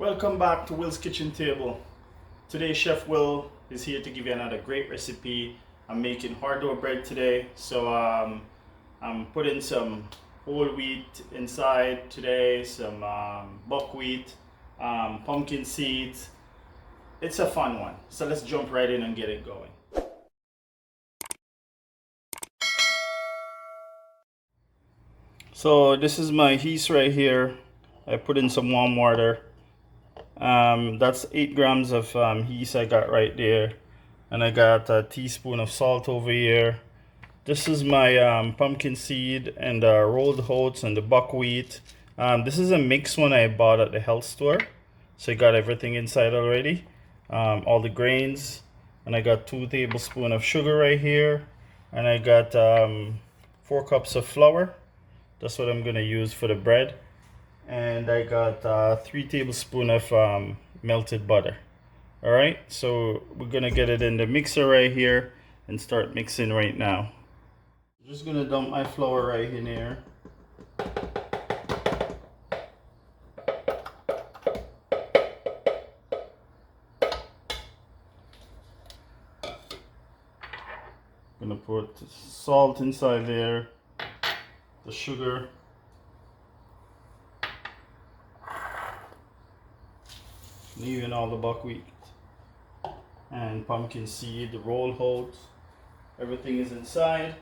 Welcome back to Will's Kitchen Table. Today Chef Will is here to give you another great recipe. I'm making Hardough bread today. I'm putting some whole wheat inside today, some buckwheat, pumpkin seeds. It's a fun one. So let's jump right in and get it going. So this is my yeast right here. I put in some warm water. That's 8 grams of yeast I got right there, and I got a teaspoon of salt over here. This is my pumpkin seed and rolled oats and the buckwheat. This is a mixed one I bought at the health store, so I got everything inside already, all the grains, and I got 2 tablespoons of sugar right here, and I got 4 cups of flour. That's what I'm gonna use for the bread. And I got 3 tablespoons of melted butter. All right, so we're gonna get it in the mixer right here and start mixing right now. I'm just gonna dump my flour right in here. Gonna put salt inside there, the sugar, and even all the buckwheat and pumpkin seed, the rolled oats. Everything is inside.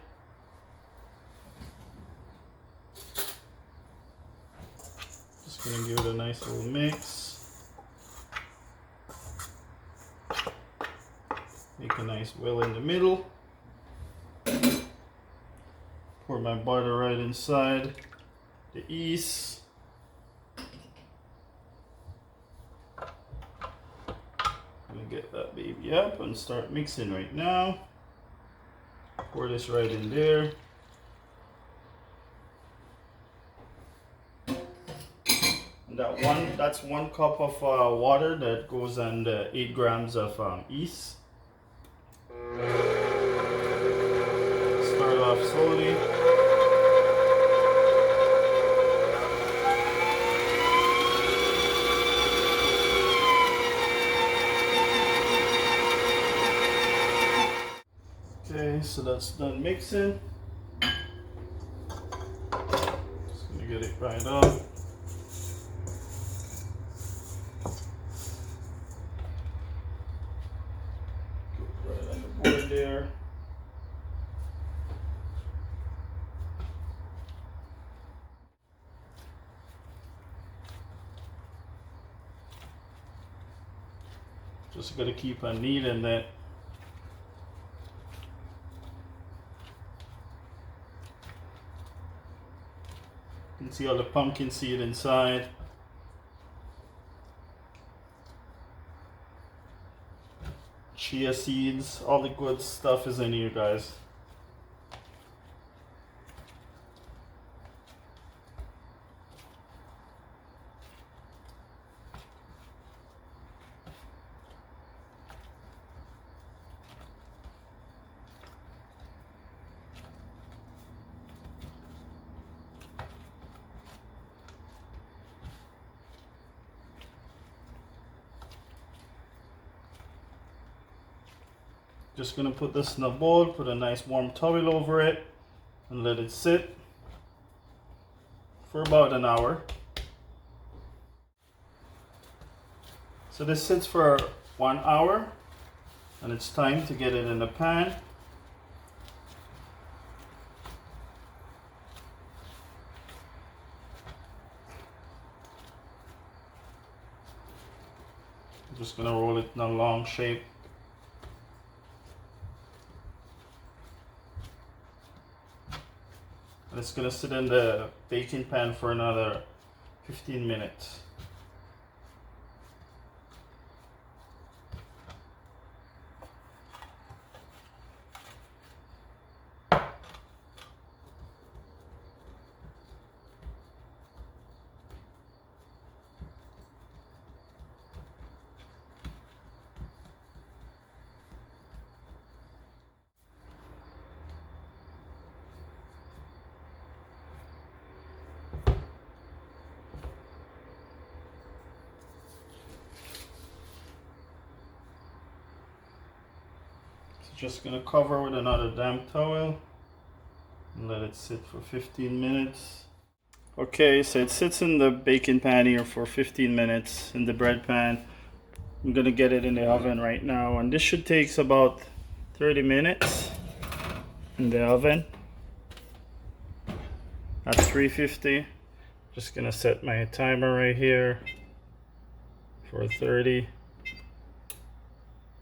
Just gonna give it a nice little mix. Make a nice well in the middle. Pour my butter right inside the yeast. Gonna get that baby up and start mixing right now. Pour this right in there. And that's 1 cup of water that goes on the 8 grams of yeast. Start off slowly. Okay, so that's done mixing. Just gonna get it right up. Right on the board there. Just gotta keep on kneading that. You can see all the pumpkin seed inside. Chia seeds, all the good stuff is in here, guys. Just gonna put this in a bowl, put a nice warm towel over it, and let it sit for about an hour. So this sits for 1 hour, and it's time to get it in the pan. I'm just gonna roll it in a long shape. And it's gonna sit in the baking pan for another 15 minutes. Just gonna cover with another damp towel and let it sit for 15 minutes. Okay, so it sits in the baking pan here for 15 minutes in the bread pan. I'm gonna get it in the oven right now, and this should take about 30 minutes in the oven at 350. Just gonna set my timer right here for 30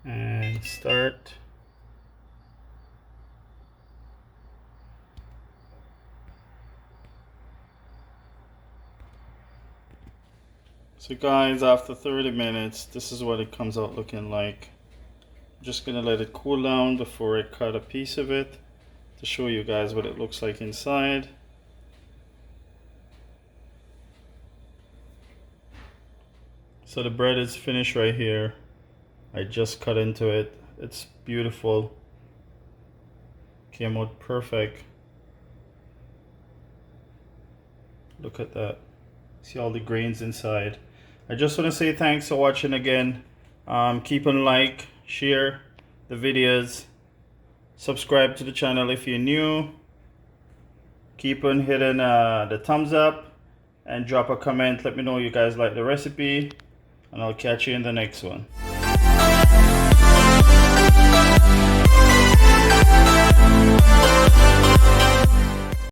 and start. So guys, after 30 minutes, this is what it comes out looking like. I'm just gonna let it cool down before I cut a piece of it to show you guys what it looks like inside. So the bread is finished right here. I just cut into it. It's beautiful. Came out perfect. Look at that. See all the grains inside. I just want to say thanks for watching again. Keep on like, share the videos, subscribe to the channel if you're new. Keep on hitting the thumbs up and drop a comment. Let me know you guys like the recipe, and I'll catch you in the next one.